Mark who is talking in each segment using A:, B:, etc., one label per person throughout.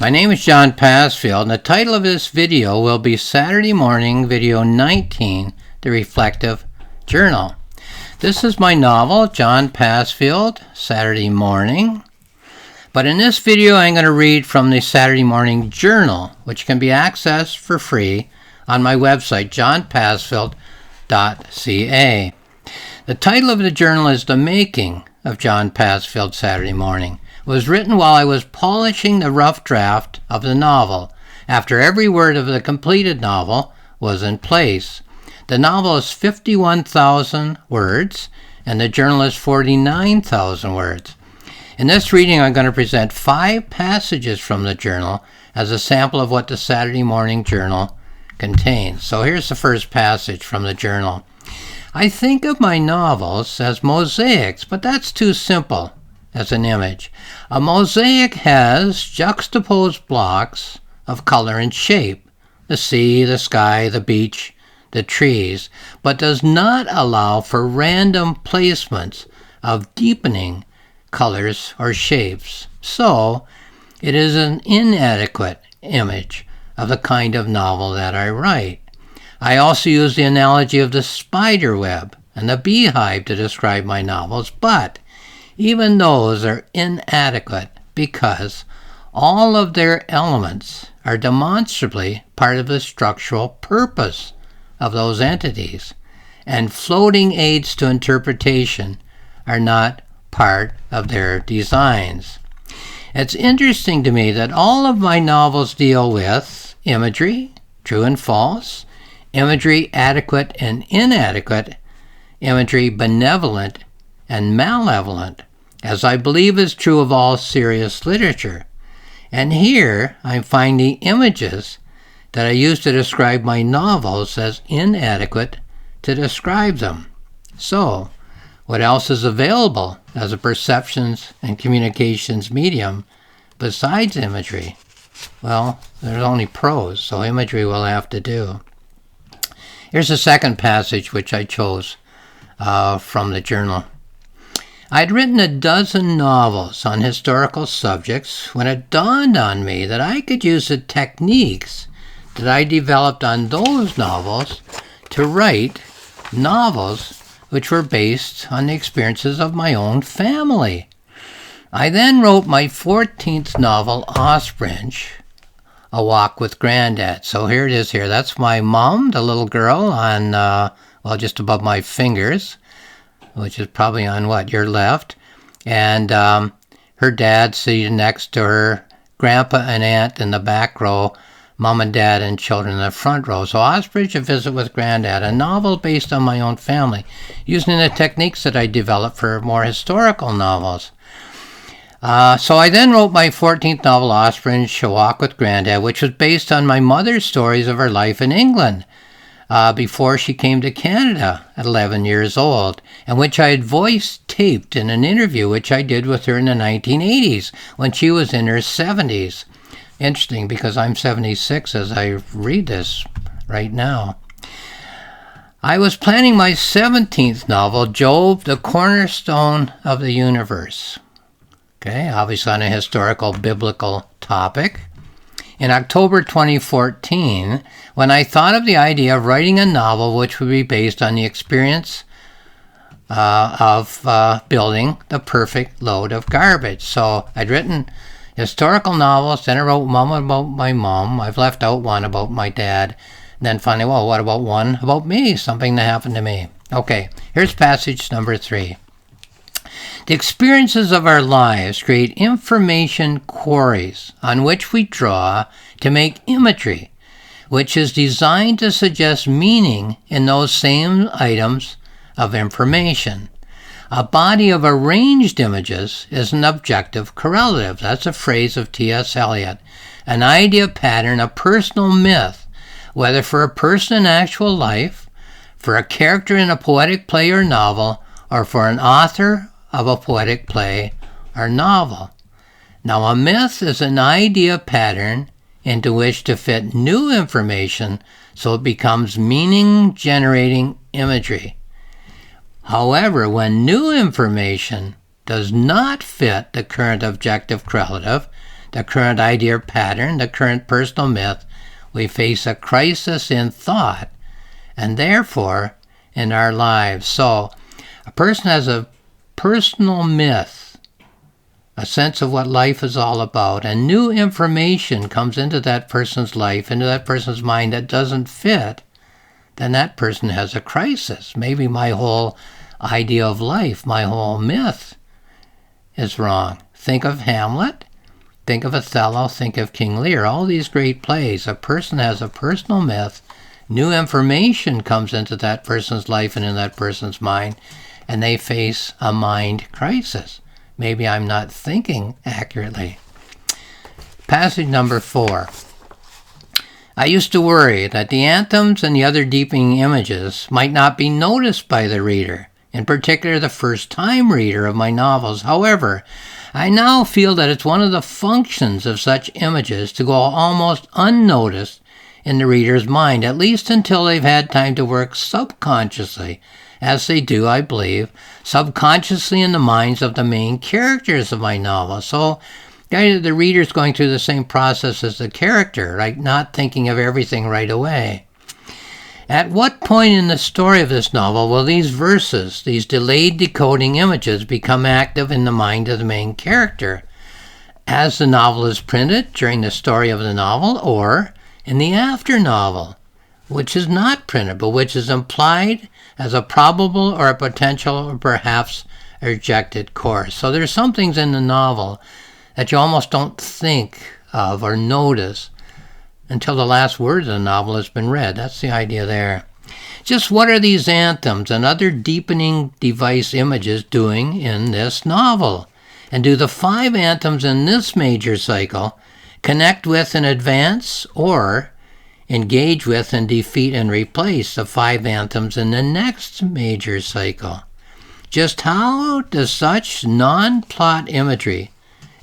A: My name is John Pasfield, and the title of this video will be Saturday Morning Video 19, The Reflective Journal. This is my novel, John Pasfield, Saturday Morning. But in this video, I'm going to read from the Saturday Morning Journal, which can be accessed for free on my website, johnpasfield.ca. The title of the journal is The Making of John Pasfield Saturday Morning. It was written while I was polishing the rough draft of the novel, after every word of the completed novel was in place. The novel is 51,000 words, and the journal is 49,000 words. In this reading, I'm going to present 5 passages from the journal as a sample of what the Saturday Morning Journal contains. So here's the first passage from the journal. I think of my novels as mosaics, but that's too simple as an image. A mosaic has juxtaposed blocks of color and shape, the sea, the sky, the beach, the trees, but does not allow for random placements of deepening colors or shapes. So, it is an inadequate image of the kind of novel that I write. I also use the analogy of the spider web and the beehive to describe my novels, but even those are inadequate because all of their elements are demonstrably part of the structural purpose of those entities, and floating aids to interpretation are not part of their designs. It's interesting to me that all of my novels deal with imagery, true and false, imagery adequate and inadequate, imagery benevolent and malevolent, as I believe is true of all serious literature. And here I'm finding images that I use to describe my novels as inadequate to describe them. So, what else is available as a perceptions and communications medium besides imagery? Well, there's only prose, so imagery will have to do. Here's the second passage which I chose from the journal. I'd written a dozen novels on historical subjects when it dawned on me that I could use the techniques that I developed on those novels to write novels which were based on the experiences of my own family. I then wrote my 14th novel, Ostrich, A Walk with Granddad. So here it is here. That's my mom, the little girl, on, just above my fingers, which is probably on your left, and her dad seated next to her, grandpa and aunt in the back row, mom and dad and children in the front row. So Ostrich, A Visit with Granddad, a novel based on my own family, using the techniques that I developed for more historical novels. So I then wrote my 14th novel, Ostrich, A Walk with Granddad, which was based on my mother's stories of her life in England before she came to Canada at 11 years old, and which I had voice taped in an interview which I did with her in the 1980s when she was in her 70s. Interesting, because I'm 76 as I read this right now. I was planning my 17th novel, Job, the Cornerstone of the Universe. Okay, obviously on a historical biblical topic. In October 2014, when I thought of the idea of writing a novel which would be based on the experience of building the perfect load of garbage. So I'd written historical novels, then I wrote one about my mom. I've left out one about my dad. And then finally, what about one about me? Something that happened to me. Okay, here's passage number 3. The experiences of our lives create information quarries on which we draw to make imagery, which is designed to suggest meaning in those same items of information. A body of arranged images is an objective correlative. That's a phrase of T.S. Eliot. An idea pattern, a personal myth, whether for a person in actual life, for a character in a poetic play or novel, or for an author of a poetic play or novel. Now, a myth is an idea pattern into which to fit new information so it becomes meaning-generating imagery. However, when new information does not fit the current objective correlative, the current idea or pattern, the current personal myth, we face a crisis in thought and therefore in our lives. So a person has a personal myth, a sense of what life is all about, and new information comes into that person's life, into that person's mind that doesn't fit, then that person has a crisis. Maybe my whole idea of life, my whole myth is wrong. Think of Hamlet, think of Othello, think of King Lear, all these great plays. A person has a personal myth, new information comes into that person's life and in that person's mind, and they face a mind crisis. Maybe I'm not thinking accurately. Passage number 4. I used to worry that the anthems and the other deepening images might not be noticed by the reader, in particular the first-time reader of my novels. However, I now feel that it's one of the functions of such images to go almost unnoticed in the reader's mind, at least until they've had time to work subconsciously, as they do, I believe, subconsciously in the minds of the main characters of my novel. So the reader's going through the same process as the character, right? Not thinking of everything right away. At what point in the story of this novel will these verses, these delayed decoding images, become active in the mind of the main character? As the novel is printed during the story of the novel, or in the after novel, which is not printed, but which is implied as a probable or a potential or perhaps a rejected course. So there's some things in the novel that you almost don't think of or notice until the last word of the novel has been read. That's the idea there. Just what are these anthems and other deepening device images doing in this novel? And do the 5 anthems in this major cycle connect with and advance or engage with and defeat and replace the 5 anthems in the next major cycle? Just how does such non-plot imagery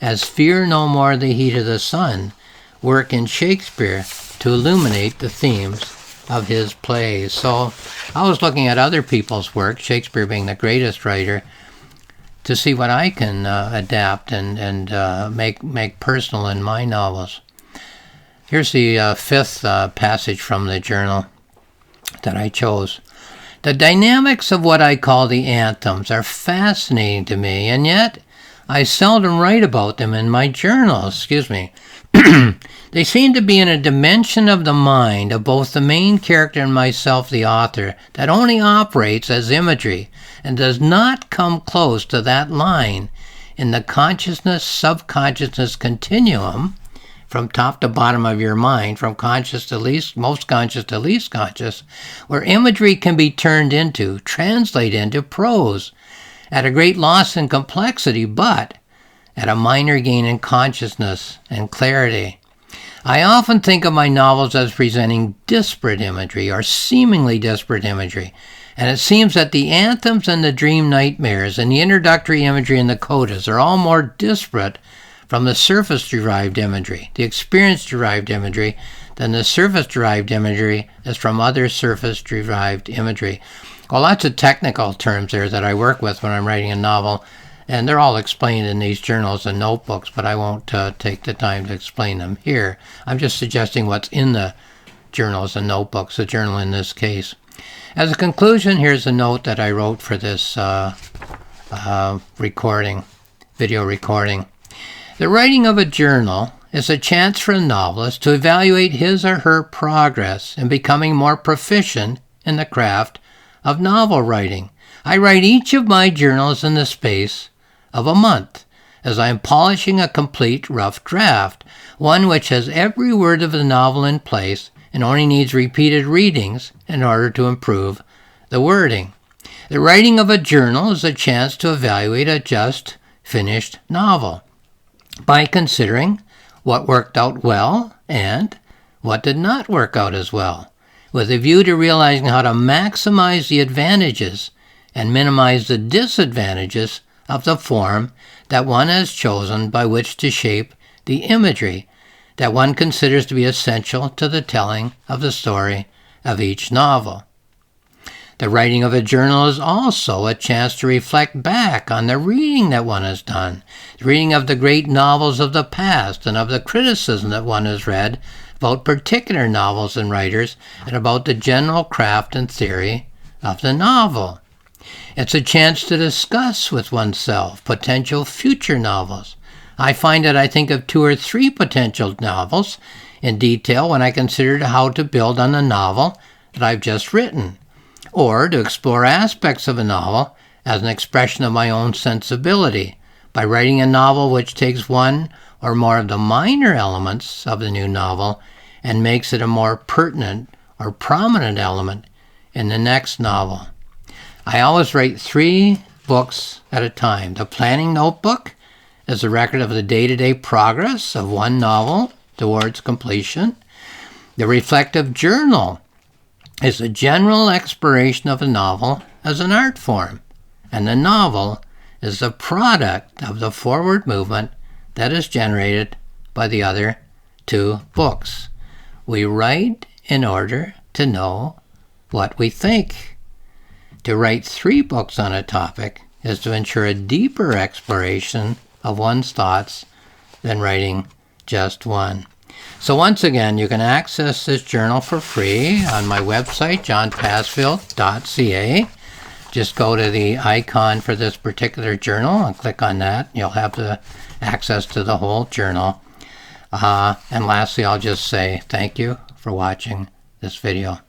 A: as fear no more the heat of the sun work in Shakespeare to illuminate the themes of his plays? So I was looking at other people's work, Shakespeare being the greatest writer, to see what I can adapt and make personal in my novels. Here's the 5th passage from the journal that I chose. The dynamics of what I call the anthems are fascinating to me, and yet I seldom write about them in my journals. They seem to be in a dimension of the mind of both the main character and myself, the author, that only operates as imagery and does not come close to that line in the consciousness-subconsciousness continuum from top to bottom of your mind, from conscious to least, most conscious to least conscious, where imagery can be turned into, translate into prose, at a great loss in complexity, but at a minor gain in consciousness and clarity. I often think of my novels as presenting disparate imagery, or seemingly disparate imagery, and it seems that the anthems and the dream nightmares and the introductory imagery and the codas are all more disparate from the surface-derived imagery, the experience-derived imagery, than the surface-derived imagery is from other surface-derived imagery. Well, lots of technical terms there that I work with when I'm writing a novel, and they're all explained in these journals and notebooks, but I won't take the time to explain them here. I'm just suggesting what's in the journals and notebooks, the journal in this case. As a conclusion, here's a note that I wrote for this video recording. The writing of a journal is a chance for a novelist to evaluate his or her progress in becoming more proficient in the craft of novel writing. I write each of my journals in the space of a month, as I am polishing a complete rough draft, one which has every word of the novel in place and only needs repeated readings in order to improve the wording. The writing of a journal is a chance to evaluate a just finished novel by considering what worked out well and what did not work out as well, with a view to realizing how to maximize the advantages and minimize the disadvantages of the form that one has chosen by which to shape the imagery that one considers to be essential to the telling of the story of each novel. The writing of a journal is also a chance to reflect back on the reading that one has done, the reading of the great novels of the past and of the criticism that one has read about particular novels and writers and about the general craft and theory of the novel. It's a chance to discuss with oneself potential future novels. I find that I think of 2 or 3 potential novels in detail when I consider how to build on the novel that I've just written, or to explore aspects of a novel as an expression of my own sensibility by writing a novel which takes one or more of the minor elements of the new novel and makes it a more pertinent or prominent element in the next novel. I always write 3 books at a time. The planning notebook is a record of the day-to-day progress of one novel towards completion. The reflective journal is a general exploration of a novel as an art form, and the novel is the product of the forward movement that is generated by the other 2 books. We write in order to know what we think. To write 3 books on a topic is to ensure a deeper exploration of one's thoughts than writing just one. So once again, you can access this journal for free on my website, johnpassfield.ca. Just go to the icon for this particular journal and click on that. You'll have the access to the whole journal. And lastly, I'll just say thank you for watching this video.